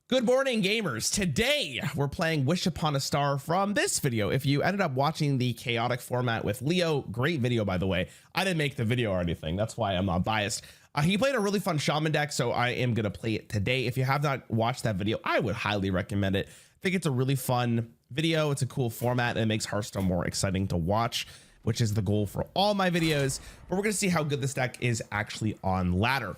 Good morning, gamers. Today we're playing Wish Upon a Star from this video. If you ended up watching the chaotic format with Leo, great video, by the way. I didn't make the video or anything. That's why I'm not biased. He played a really fun Shaman deck, so I am going to play it today. If you have not watched that video, I would highly recommend it. I think it's a really fun video. It's a cool format and it makes Hearthstone more exciting to watch, which is the goal for all my videos. But we're going to see how good this deck is actually on ladder.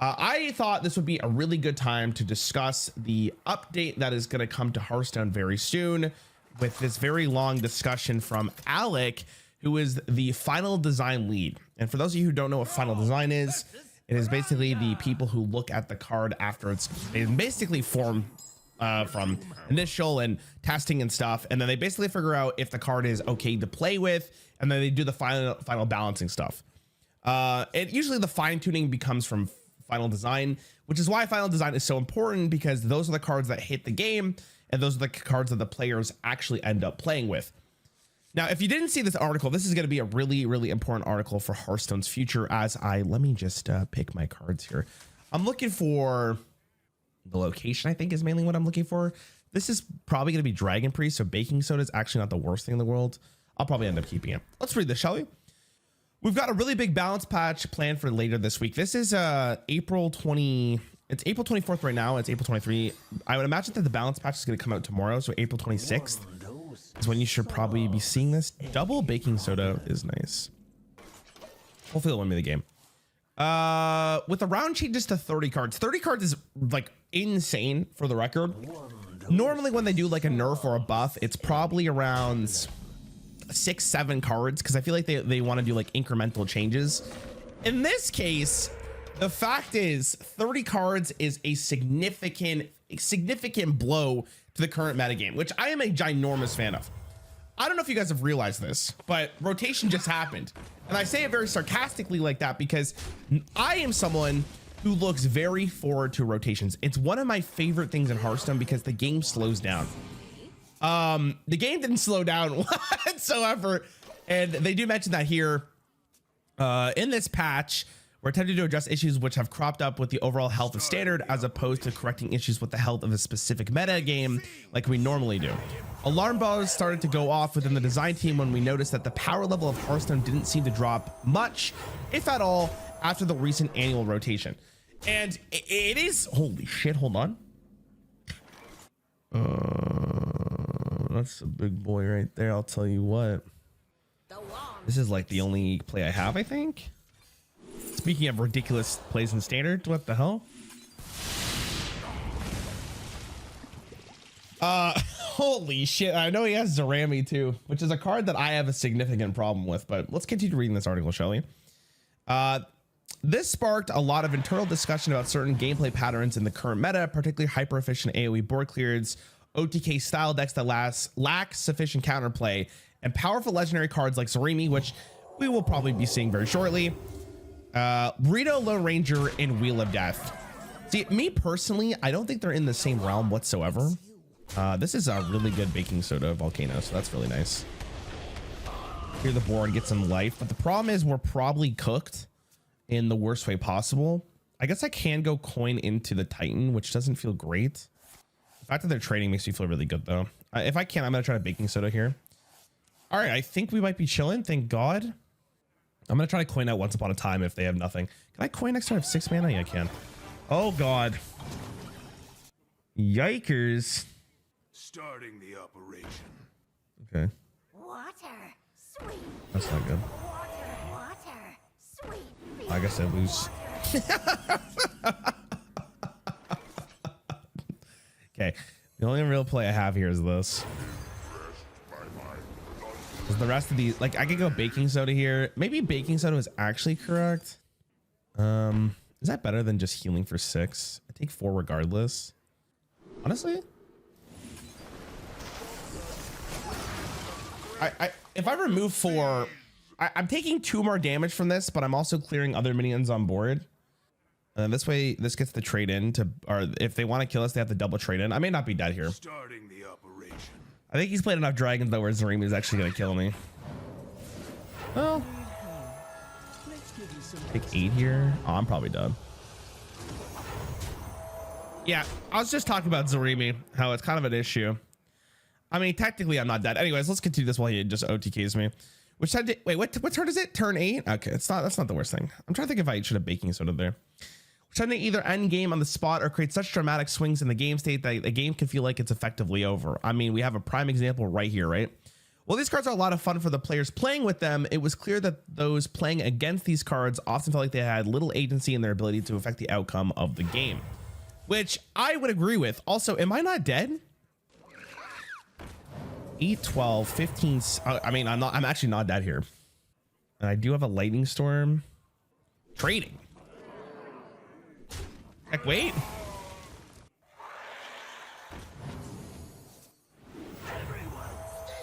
I thought this would be a really good time to discuss the update that is going to come to Hearthstone very soon with this very long discussion from Alec, who is the final design lead. And for those of you who don't know what final design is, it is basically the people who look at the card after it's basically formed from initial and testing and stuff. And then they basically figure out if the card is okay to play with. And then they do the final balancing stuff. And usually the fine tuning becomes from final design, which is why final design is so important, because those are the cards that hit the game and those are the cards that the players actually end up playing with. Now, if you didn't see this article, this is going to be a really important article for Hearthstone's future. Let me just pick my cards here. I'm looking for the location, I think is mainly what I'm looking for. This is probably going to be Dragon Priest, so baking soda is actually not the worst thing in the world. I'll probably end up keeping it. Let's read this, shall we? We've got a really big balance patch planned for later this week. This is April 24th right now. It's April 23. I would imagine that the balance patch is going to come out tomorrow. So April 26th is when you should probably be seeing this. Double baking soda is nice. Hopefully it'll win me the game. With the round changes to 30 cards. 30 cards is like insane for the record. Normally when they do like a nerf or a buff, it's probably around 6-7 cards, because I feel like they want to do like incremental changes. In this case, the fact is 30 cards is a significant blow to the current metagame, which I am a ginormous fan of. I don't know if you guys have realized this, but rotation just happened, and I say it very sarcastically like that because I am someone who looks very forward to rotations. It's one of my favorite things in Hearthstone because the game slows down. The game didn't slow down whatsoever, and they do mention that here in this patch. We're attempting to address issues which have cropped up with the overall health of standard, as opposed to correcting issues with the health of a specific meta game like we normally do. Alarm bells started to go off within the design team when we noticed that the power level of Hearthstone didn't seem to drop much, if at all, after the recent annual rotation. And it is, holy shit, hold on. That's a big boy right there. I'll tell you what. This is like the only play I have, I think. Speaking of ridiculous plays in standard, what the hell? Holy shit. I know he has Zarami too, which is a card that I have a significant problem with, but let's continue reading this article, shall we? This sparked a lot of internal discussion about certain gameplay patterns in the current meta, particularly hyper efficient AoE board clearance, OTK style decks that lack sufficient counterplay, and powerful legendary cards like Zarami, which we will probably be seeing very shortly. Rito, Lone Ranger, and Wheel of Death. See, me personally, I don't think they're in the same realm whatsoever. This is a really good baking soda Volcano, so that's really nice. Clear the board, get some life, but the problem is we're probably cooked in the worst way possible. I guess I can go coin into the Titan, which doesn't feel great. The fact that they're trading makes me feel really good though. If I can, I'm gonna try a baking soda here. All right, I think we might be chilling, thank God. I'm gonna try to coin out Once Upon a Time if they have nothing. Can I coin next time I have 6 mana? Yeah, I can. Oh God. Yikers. Starting the operation. Okay. Water, sweet. That's not good. Water, sweet. I guess I lose. Okay. The only real play I have here is this. The rest of these, like, I could go baking soda here. Maybe baking soda is actually correct. Is that better than just healing for 6? I take 4 regardless. Honestly, if I remove 4, I'm taking 2 more damage from this, but I'm also clearing other minions on board. And this way, this gets the trade in to, or if they want to kill us, they have to double trade in. I may not be dead here. Starting the operation. I think he's played enough dragons though where Zarami is actually going to kill me. Well, take 8 here. Oh, I'm probably done. Yeah, I was just talking about Zarimi, how it's kind of an issue. I mean, technically I'm not dead. Anyways, let's continue this while he just OTKs me. Which time did, wait, what turn is it? Turn 8? Okay, that's not the worst thing. I'm trying to think if I should have baking soda there. Which time to either end game on the spot or create such dramatic swings in the game state that the game can feel like it's effectively over. I mean, we have a prime example right here, right? Well, these cards are a lot of fun for the players playing with them. It was clear that those playing against these cards often felt like they had little agency in their ability to affect the outcome of the game, which I would agree with. Also, am I not dead? 8, 12, 15. I mean, I'm actually not dead here. And I do have a lightning storm. Trading. Heck, wait.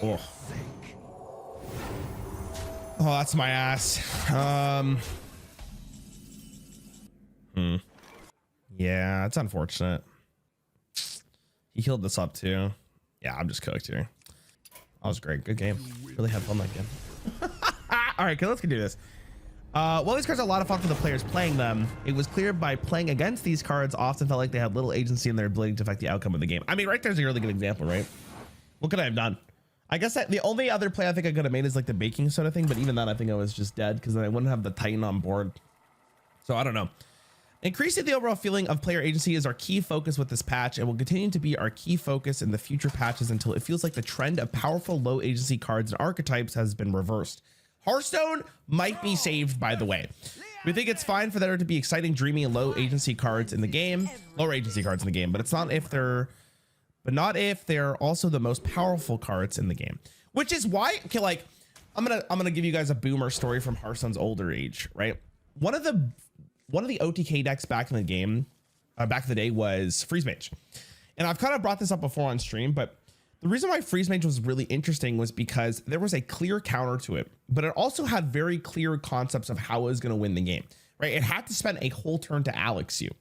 Oh. Oh, that's my ass. Yeah, it's unfortunate. He healed this up too. Yeah, I'm just cooked here. That was great. Good game. Really had fun that game. All right, okay, let's do this. While these cards are a lot of fun for the players playing them, it was clear by playing against these cards often felt like they had little agency in their ability to affect the outcome of the game. I mean, right there's a really good example, right? What could I have done? I guess that the only other play I think I could have made is like the baking soda thing, but even then I think I was just dead because then I wouldn't have the Titan on board. So I don't know. Increasing the overall feeling of player agency is our key focus with this patch and will continue to be our key focus in the future patches until it feels like the trend of powerful low agency cards and archetypes has been reversed. Hearthstone might be saved, by the way. We think it's fine for there to be exciting, dreamy, and low agency cards in the game, lower agency cards in the game, but it's not if they're, not if they're also the most powerful cards in the game. Which is why, okay, like I'm gonna give you guys a boomer story from Hearthstone's older age, right? One of the OTK decks back in the game, back in the day, was Freeze Mage, and I've kind of brought this up before on stream, but the reason why Freeze Mage was really interesting was because there was a clear counter to it, but it also had very clear concepts of how it was going to win the game, right? It had to spend a whole turn to Alex you,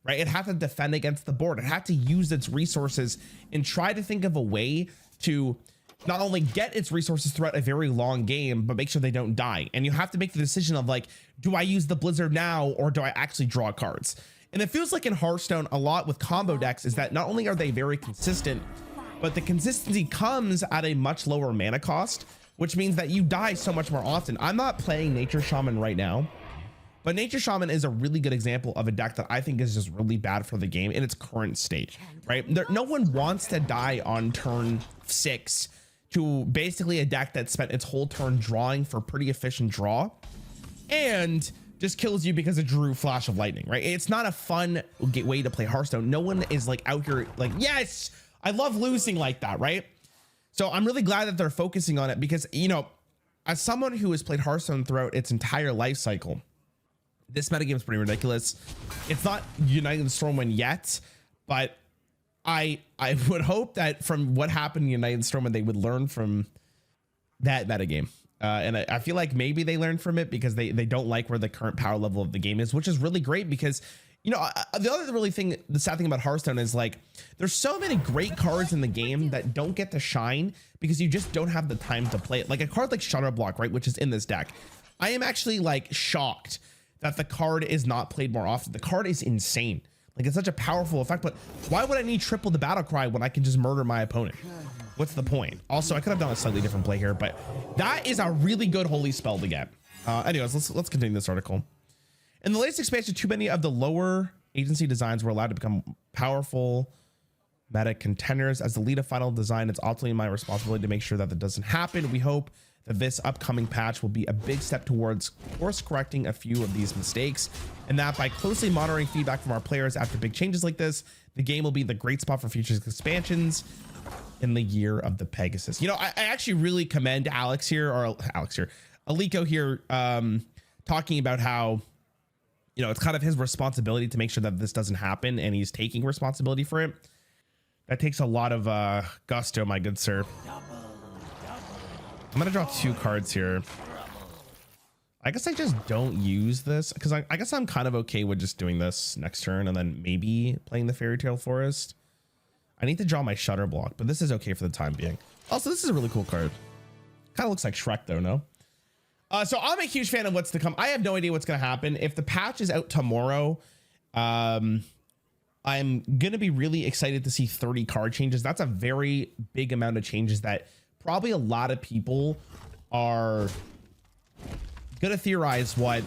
right? It had to defend against the board. It had to use its resources and try to think of a way to not only get its resources throughout a very long game, but make sure they don't die. And you have to make the decision of like, do I use the Blizzard now or do I actually draw cards? And it feels like in Hearthstone a lot with combo decks is that not only are they very consistent, but the consistency comes at a much lower mana cost, which means that you die so much more often. I'm not playing Nature Shaman right now, but Nature Shaman is a really good example of a deck that I think is just really bad for the game in its current state, right? No one wants to die on turn 6 to basically a deck that spent its whole turn drawing for pretty efficient draw and just kills you because it drew Flash of Lightning, right? It's not a fun way to play Hearthstone. No one is like out here like, yes, I love losing like that, right? So I'm really glad that they're focusing on it because, you know, as someone who has played Hearthstone throughout its entire life cycle, this metagame is pretty ridiculous. It's not United Stormwind yet, but I would hope that from what happened in United Stormwind, they would learn from that metagame. And I feel like maybe they learned from it because they don't like where the current power level of the game is, which is really great because, you know, the sad thing about Hearthstone is like, there's so many great cards in the game that don't get to shine because you just don't have the time to play it. Like a card like Shudderblock, right? Which is in this deck. I am actually like shocked that the card is not played more often. The card is insane. Like it's such a powerful effect, but why would I need triple the battle cry when I can just murder my opponent? What's the point? Also, I could have done a slightly different play here, but that is a really good holy spell to get. Anyways, let's continue this article. In the latest expansion, too many of the lower agency designs were allowed to become powerful meta contenders. As the lead of final design, it's ultimately my responsibility to make sure that doesn't happen. We hope that this upcoming patch will be a big step towards course correcting a few of these mistakes, and that by closely monitoring feedback from our players after big changes like this, the game will be the great spot for future expansions in the year of the Pegasus. You know, I actually really commend Aliko here, talking about how, you know, it's kind of his responsibility to make sure that this doesn't happen, and he's taking responsibility for it. That takes a lot of gusto, my good sir. I'm gonna draw 2 cards here. I guess I just don't use this because I guess I'm kind of okay with just doing this next turn and then maybe playing the Fairy Tale Forest. I need to draw my Shudderblock, but this is okay for the time being. Also, this is a really cool card. Kind of looks like Shrek though, no? So I'm a huge fan of what's to come. I have no idea what's going to happen. If the patch is out tomorrow, I'm going to be really excited to see 30 card changes. That's a very big amount of changes that probably a lot of people are going to theorize what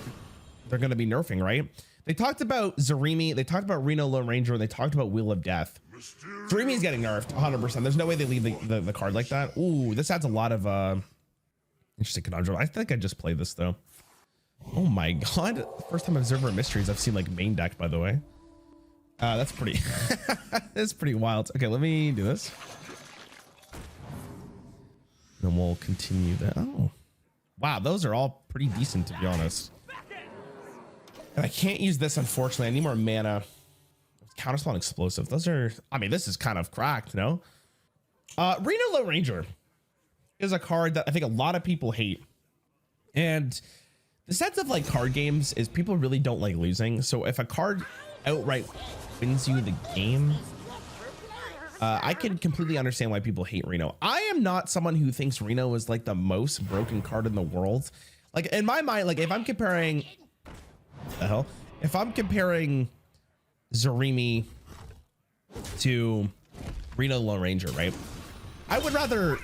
they're going to be nerfing, right? They talked about Zarimi, they talked about Reno Lone Ranger, and they talked about Wheel of Death. Zarimi's getting nerfed 100%. There's no way they leave the card like that. Ooh, this adds a lot of interesting conundrum. I think I just played this though. Oh my god. First time Observer Mysteries I've seen like main deck, by the way. That's pretty that's pretty wild. Okay, let me do this. Then we'll continue that. Oh. Wow, those are all pretty decent to be honest. And I can't use this, unfortunately. I need more mana. Counterspell Explosive. Those are, I mean, this is kind of cracked, no? Reno Lone Ranger is a card that I think a lot of people hate. And the sense of like card games is people really don't like losing. So if a card outright wins you the game, I can completely understand why people hate Reno. I am not someone who thinks Reno is like the most broken card in the world. Like in my mind, like if I'm comparing... the hell, if I'm comparing Zarimi to Reno Lone Ranger, right, I would rather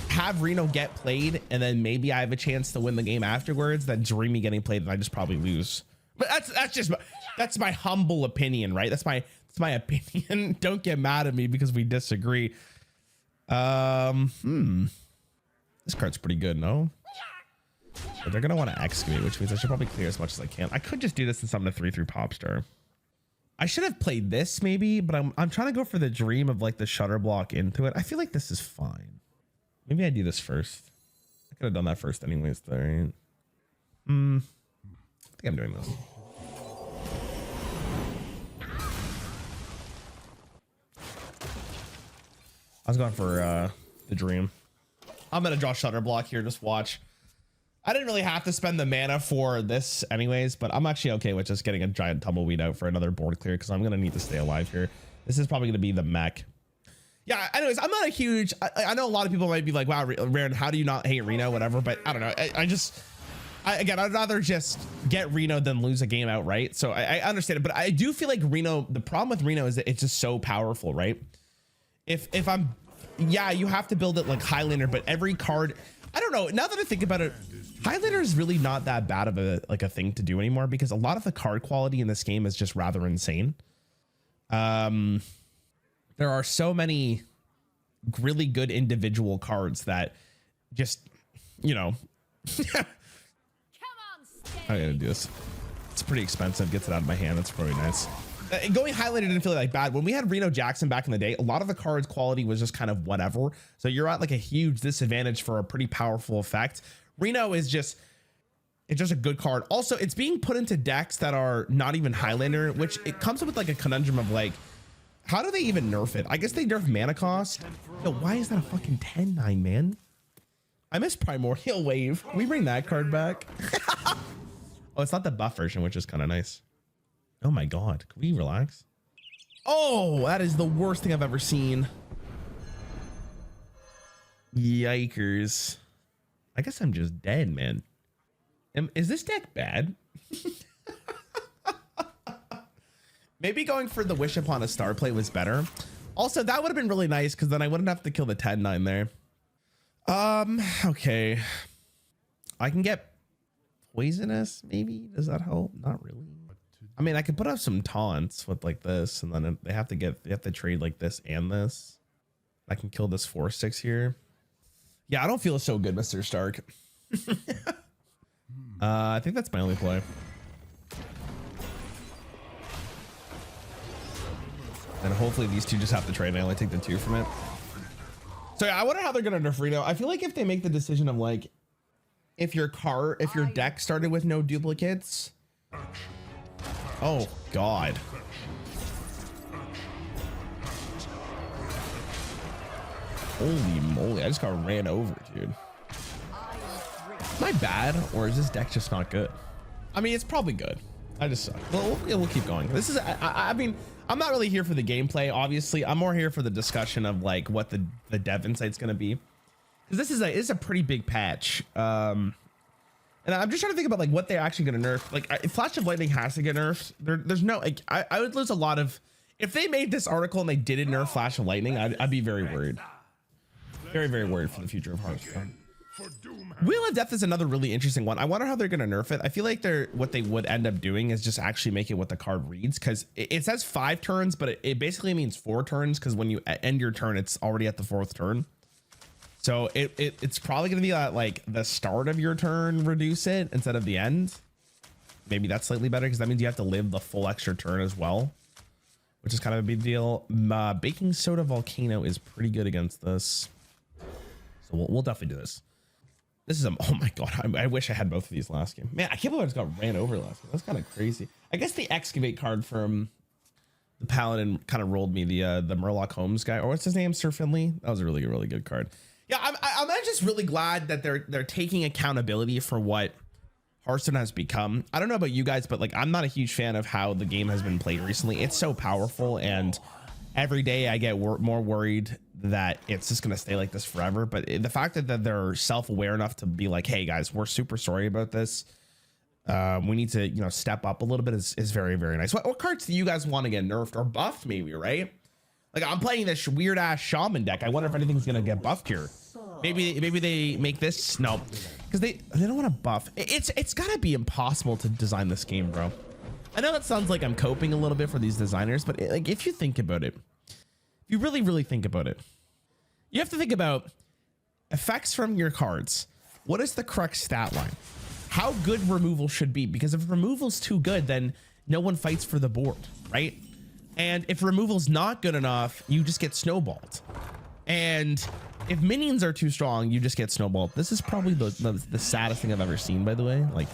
have Reno get played and then maybe I have a chance to win the game afterwards than Zarimi getting played and I just probably lose. But that's my humble opinion, right? That's my opinion. Don't get mad at me because we disagree. This card's pretty good, no? But they're gonna want to excavate, which means I should probably clear as much as I can. I could just do this and summon a 3/3 Popstar. I should have played this maybe, but I'm trying to go for the dream of like the Shudderblock into it. I feel like this is fine. Maybe I do this first. I could have done that first anyways, though, right? I think I'm doing this. I was going for the dream. I'm gonna draw Shudderblock here. Just watch. I didn't really have to spend the mana for this anyways, but I'm actually okay with just getting a giant tumbleweed out for another board clear because I'm going to need to stay alive here. This is probably going to be the mech. Yeah, anyways, I'm not a huge... I know a lot of people might be like, wow, Rarran, how do you not hate Reno, whatever, but I don't know. Again, I'd rather just get Reno than lose a game outright. So I understand it, but I do feel like Reno... The problem with Reno is that it's just so powerful, right? If I'm... Yeah, you have to build it like Highlander, but every card... I don't know. Now that I think about it, Highlander is really not that bad of a thing to do anymore because a lot of the card quality in this game is just rather insane. There are so many really good individual cards that just, you know, I'm gonna do this. It's pretty expensive. Gets it out of my hand. That's probably nice. Going Highlander didn't feel that bad. When we had Reno Jackson back in the day, a lot of the cards quality was just kind of whatever. So you're at like a huge disadvantage for a pretty powerful effect. Reno is just, it's just a good card. Also, it's being put into decks that are not even Highlander, which it comes up with like a conundrum of like, how do they even nerf it? I guess they nerf mana cost. Yo, why is that a fucking 10/9, man? I miss Primordial Wave. Can we bring that card back? Oh, it's not the buff version, which is kind of nice. Oh my god, can we relax? Oh, that is the worst thing I've ever seen. Yikers. I guess I'm just dead, man. Is this deck bad? Maybe going for the Wish Upon a Star play was better. Also, that would have been really nice because then I wouldn't have to kill the 10/9 there. Okay. I can get Poisonous, maybe? Does that help? Not really. I mean, I could put up some taunts with like this, and then they have to trade like this and this. I can kill this 4/6 here. Yeah, I don't feel so good, Mr. Stark. I think that's my only play. And hopefully these two just have to trade and I only take the 2 from it. So yeah, I wonder how they're gonna nerf Reno. I feel like if they make the decision of like, if your deck started with no duplicates. Oh god. Holy moly, I just got ran over, dude. Am I bad, or is this deck just not good? I mean, it's probably good. I just suck. We'll keep going. This is, I mean, I'm not really here for the gameplay, obviously. I'm more here for the discussion of like what the dev insight's gonna be. Because this is a pretty big patch. And I'm just trying to think about like what they're actually gonna nerf. Like Flash of Lightning has to get nerfed. There's no, like, I would lose a lot of, If they made this article and they didn't nerf Flash of Lightning, I'd be very worried. Very, very worried for the future of Hearthstone. Wheel of Death is another really interesting one. I wonder how they're going to nerf it. I feel like what they would end up doing is just actually make it what the card reads, because it says 5 turns, but it basically means 4 turns, because when you end your turn, it's already at the 4th turn. So it's probably going to be like the start of your turn, reduce it instead of the end. Maybe that's slightly better, because that means you have to live the full extra turn as well, which is kind of a big deal. Baking Soda Volcano is pretty good against this. So we'll definitely do this. This is oh my god, I wish I had both of these last game. Man, I can't believe I just got ran over last game. That's kind of crazy. I guess the Excavate card from the Paladin kind of rolled me, the Murloc Holmes guy, or what's his name, Sir Finley. That was a really good card. Yeah, I'm just really glad that they're taking accountability for what Hearthstone has become. I don't know about you guys, but like I'm not a huge fan of how the game has been played recently. It's so powerful, and every day I get more worried that it's just going to stay like this forever. But the fact that they're self-aware enough to be like, hey guys, we're super sorry about this. We need to, step up a little bit is very, very nice. What cards do you guys want to get nerfed or buffed maybe, right? Like I'm playing this weird ass Shaman deck. I wonder if anything's going to get buffed here. Maybe they make this. No, because they don't want to buff. It's got to be impossible to design this game, bro. I know that sounds like I'm coping a little bit for these designers, but like if you think about it, if you really think about it, you have to think about effects from your cards. What is the correct stat line? How good removal should be? Because if removal's too good, then no one fights for the board, right? And if removal's not good enough, you just get snowballed. And if minions are too strong, you just get snowballed. This is probably the saddest thing I've ever seen, by the way. Like,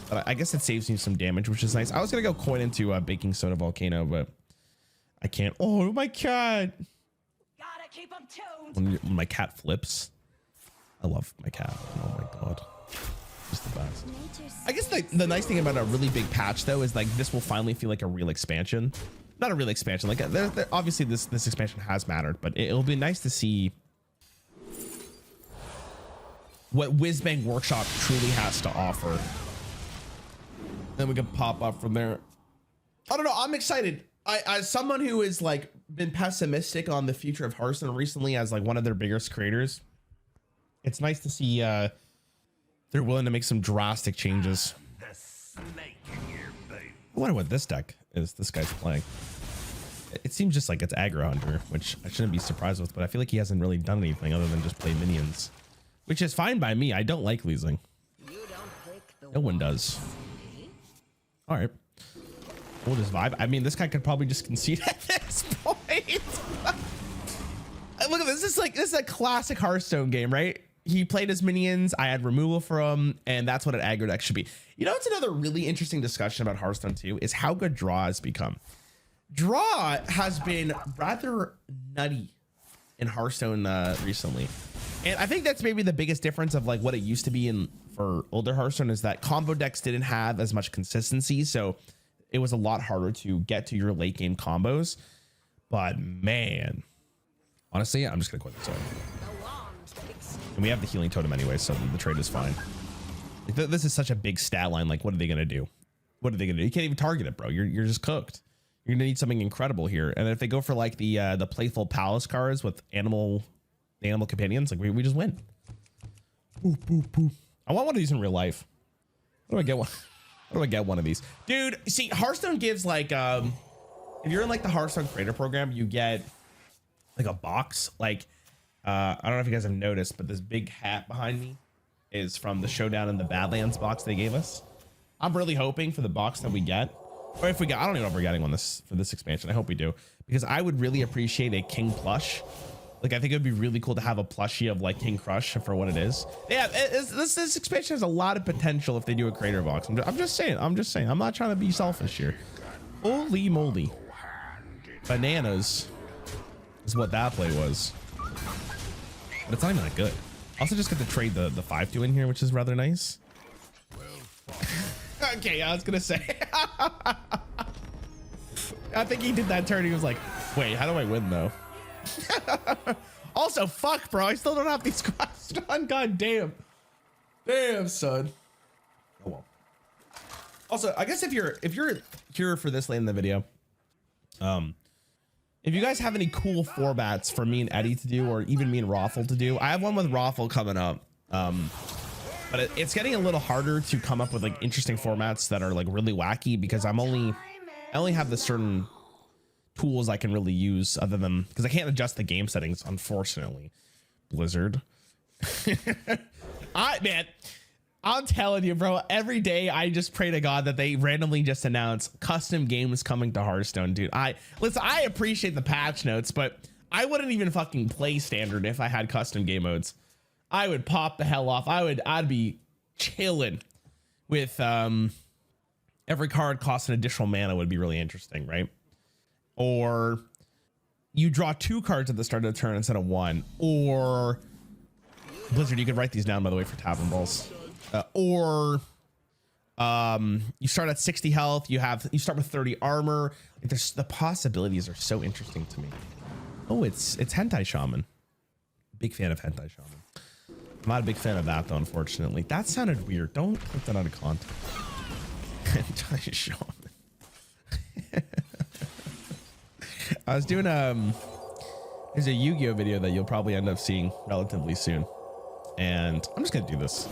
but I guess it saves me some damage, which is nice. I was gonna go coin into Baking Soda Volcano, but I can't. Oh, my cat! Gotta keep 'em tuned. When my cat flips, I love my cat. Oh my god, just the best. I guess the nice thing about a really big patch though is like this will finally feel like a real expansion. Not a real expansion. Like obviously this expansion has mattered, but it'll be nice to see what Whizbang Workshop truly has to offer. Then we can pop up from there. I don't know. I'm excited. As someone who has like been pessimistic on the future of Hearthstone recently, as like one of their biggest creators, it's nice to see they're willing to make some drastic changes. I wonder what this deck is this guy's playing. It seems just like it's aggro hunter, which I shouldn't be surprised with, but I feel like he hasn't really done anything other than just play minions, which is fine by me. I don't like losing. No one does. All right, we'll just vibe. I mean, this guy could probably just concede at this point. Look at this. This is a classic Hearthstone game, right? He played his minions. I had removal from, and that's what an aggro deck should be. You know, it's another really interesting discussion about Hearthstone 2 is how good draw has become. Draw has been rather nutty in Hearthstone recently, and I think that's maybe the biggest difference of like what it used to be for older Hearthstone is that combo decks didn't have as much consistency, so it was a lot harder to get to your late game combos. But man, honestly, I'm just gonna quit this one. And we have the healing totem anyway, so the trade is fine. Like, this is such a big stat line. Like, what are they gonna do? What are they gonna do? You can't even target it, bro. You're just cooked. You're gonna need something incredible here. And if they go for like the playful palace cards with animal companions, like we just win. Boop, boop, boop. I want one of these in real life. How do I get one? How do I get one of these, dude? See, Hearthstone gives like if you're in like the Hearthstone creator program, you get like a box. Like I don't know if you guys have noticed, but this big hat behind me is from the Showdown in the Badlands box they gave us. I'm really hoping for the box that we get, or if we get, I don't even know if we're getting one for this expansion. I hope we do, because I would really appreciate a King plush. Like, I think it would be really cool to have a plushie of like King Crush for what it is. Yeah, this expansion has a lot of potential if they do a creator box. I'm just saying. I'm not trying to be selfish here. Holy moly. Bananas is what that play was. But it's not even that good. I also just get to trade the 5/2 in here, which is rather nice. Okay, I was gonna say. I think he did that turn. He was like, wait, how do I win though? Also, fuck, bro. I still don't have these quests done. God damn. Damn, son. Oh well. Also, I guess if you're here for this late in the video, If you guys have any cool formats for me and Eddie to do, or even me and Raffle to do, I have one with Raffle coming up. But it's getting a little harder to come up with like interesting formats that are like really wacky, because I only have the certain tools I can really use, other than because I can't adjust the game settings, unfortunately. Blizzard. Man, I'm telling you, bro, every day I just pray to God that they randomly just announce custom games coming to Hearthstone, dude. Listen, I appreciate the patch notes, but I wouldn't even fucking play standard if I had custom game modes. I would pop the hell off. I'd be chilling with every card costs an additional mana would be really interesting, right? Or you draw 2 cards at the start of the turn instead of 1. Or Blizzard, you could write these down, by the way, for Tavern Balls. Or you start at 60 health. You start with 30 armor. Like, the possibilities are so interesting to me. Oh, it's Hentai Shaman. Big fan of Hentai Shaman. I'm not a big fan of that though, unfortunately. That sounded weird. Don't put that out of context. Hentai Shaman. I was doing there's a Yu-Gi-Oh video that you'll probably end up seeing relatively soon, and I'm just gonna do this,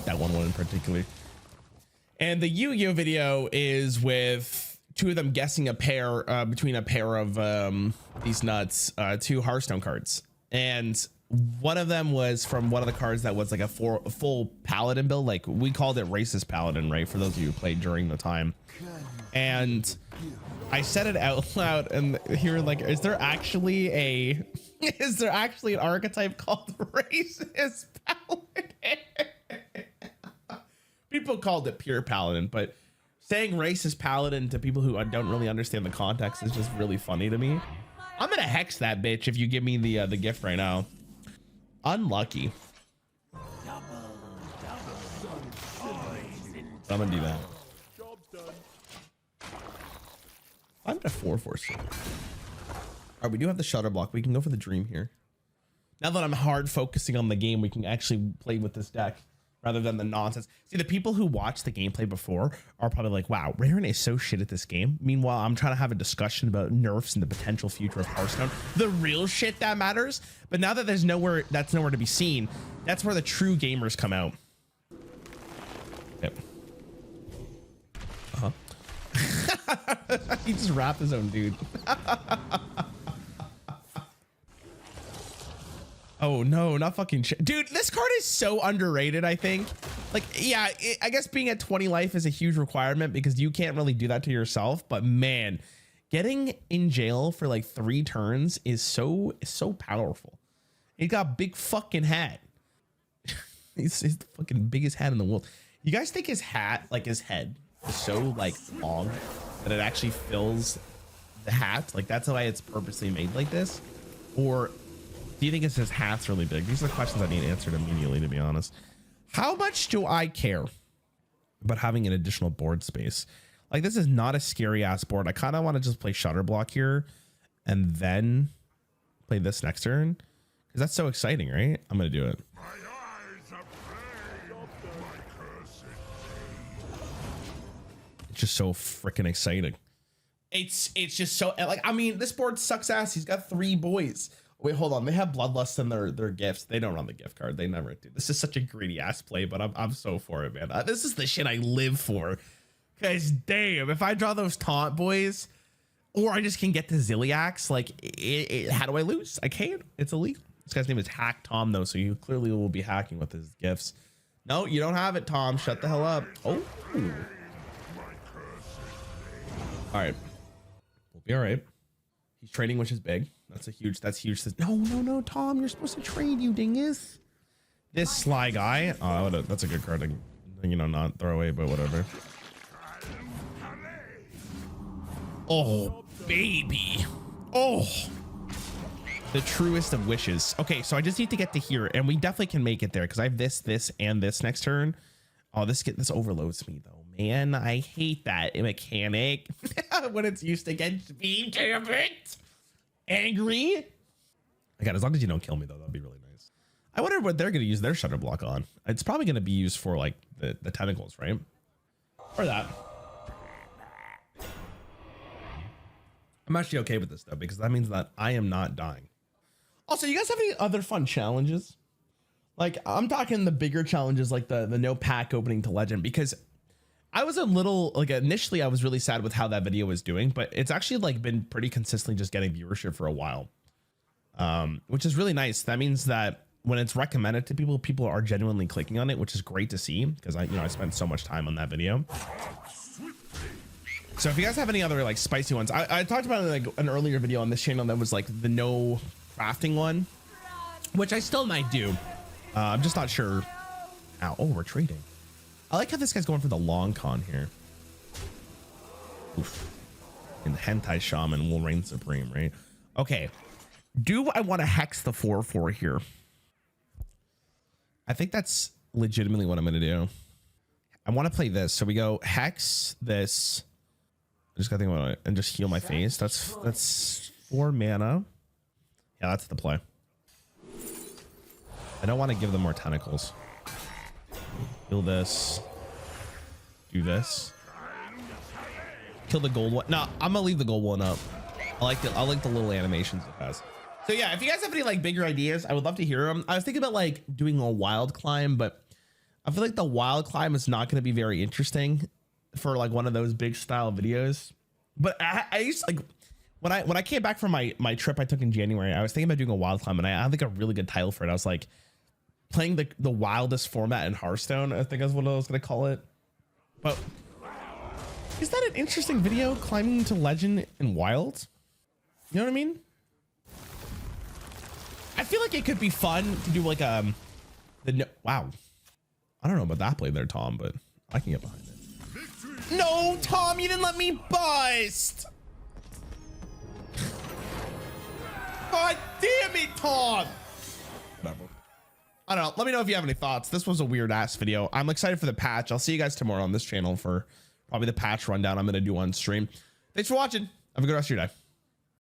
that one in particular. And the Yu-Gi-Oh video is with 2 of them guessing a pair between a pair of these nuts, 2 Hearthstone cards, and one of them was from one of the cards that was like a full paladin build. Like, we called it racist paladin, right, for those of you who played during the time. And I said it out loud, and here, like, is there actually an archetype called racist paladin? People called it pure paladin, but saying racist paladin to people who don't really understand the context is just really funny to me. I'm gonna hex that bitch if you give me the gift right now. Unlucky. I'm gonna do that. I'm at a 4/4. All right, we do have the Shudderblock. We can go for the dream here. Now that I'm hard focusing on the game, we can actually play with this deck rather than the nonsense. See, the people who watched the gameplay before are probably like, wow, Rarran is so shit at this game. Meanwhile, I'm trying to have a discussion about nerfs and the potential future of Hearthstone, the real shit that matters. But now that that's nowhere to be seen, that's where the true gamers come out. Yep. He just wrapped his own dude. Oh no, not fucking shit. Dude, this card is so underrated, I think. Like, yeah, I guess being at 20 life is a huge requirement because you can't really do that to yourself. But man, getting in jail for like 3 turns is so powerful. He got a big fucking hat. He's the fucking biggest hat in the world. You guys think his hat, like his head, is so like long that it actually fills the hat? Like, that's why it's purposely made like this? Or do you think it's his hat's really big? These are the questions I need answered immediately, to be honest. How much do I care about having an additional board space? Like, this is not a scary ass board. I kind of want to just play Shudderblock here and then play this next turn, because that's so exciting, right? I'm going to do it. It's just so freaking exciting. It's just so, like, I mean, this board sucks ass. He's got 3 boys. Wait, hold on. They have Bloodlust in their gifts. They don't run the gift card. They never do. This is such a greedy ass play, but I'm so for it, man. This is the shit I live for. Cause damn, if I draw those taunt boys, or I just can get to Zilliax, like, how do I lose? I can't. It's illegal. This guy's name is Hack Tom, though, so you clearly will be hacking with his gifts. No, you don't have it, Tom. Shut the hell up. Oh. All right. We'll be all right. He's trading, which is big. That's huge. No, Tom, you're supposed to trade, you dingus. This sly guy. Oh, that's a good card to, not throw away, but whatever. Oh, baby. Oh, the truest of wishes. Okay, so I just need to get to here, and we definitely can make it there because I have this, and this next turn. Oh, this overloads me, though. Man, I hate that mechanic when it's used against me. Damn it. Angry. Again, as long as you don't kill me, though, that'd be really nice. I wonder what they're going to use their Shudderblock on. It's probably going to be used for like the tentacles, right? Or that. I'm actually okay with this though, because that means that I am not dying. Also, you guys have any other fun challenges? Like, I'm talking the bigger challenges, like the no pack opening to legend, because I was a little, like, initially I was really sad with how that video was doing, but it's actually like been pretty consistently just getting viewership for a while, which is really nice. That means that when it's recommended to people, people are genuinely clicking on it, which is great to see, because I spent so much time on that video. So if you guys have any other like spicy ones, I talked about it in like an earlier video on this channel that was like the no crafting one, which I still might do. I'm just not sure. Ow, oh, we're trading. I like how this guy's going for the long con here. Oof. And the hentai shaman will reign supreme, right? Okay. Do I want to hex the 4/4 here? I think that's legitimately what I'm going to do. I want to play this. So we go hex this. I just got to think about it and just heal my face. That's 4 mana. Yeah, that's the play. I don't want to give them more tentacles. Kill this. Do this. Kill the gold one. No, I'm gonna leave the gold one up. I like the little animations it has. So yeah, if you guys have any like bigger ideas, I would love to hear them. I was thinking about like doing a wild climb, but I feel like the wild climb is not going to be very interesting for like one of those big style videos. But I used to, like when I came back from my trip I took in January, I was thinking about doing a wild climb, and I had like a really good title for it. I was like playing the wildest format in Hearthstone, I think is what I was going to call it. But is that an interesting video, climbing to legend in wild? You know what I mean? I feel like it could be fun to do like wow. I don't know about that play there, Tom, but I can get behind it. No, Tom, you didn't let me bust. God damn it, Tom. Whatever. I don't know. Let me know if you have any thoughts. This was a weird ass video. I'm excited for the patch. I'll see you guys tomorrow on this channel for probably the patch rundown I'm going to do on stream. Thanks for watching. Have a good rest of your day.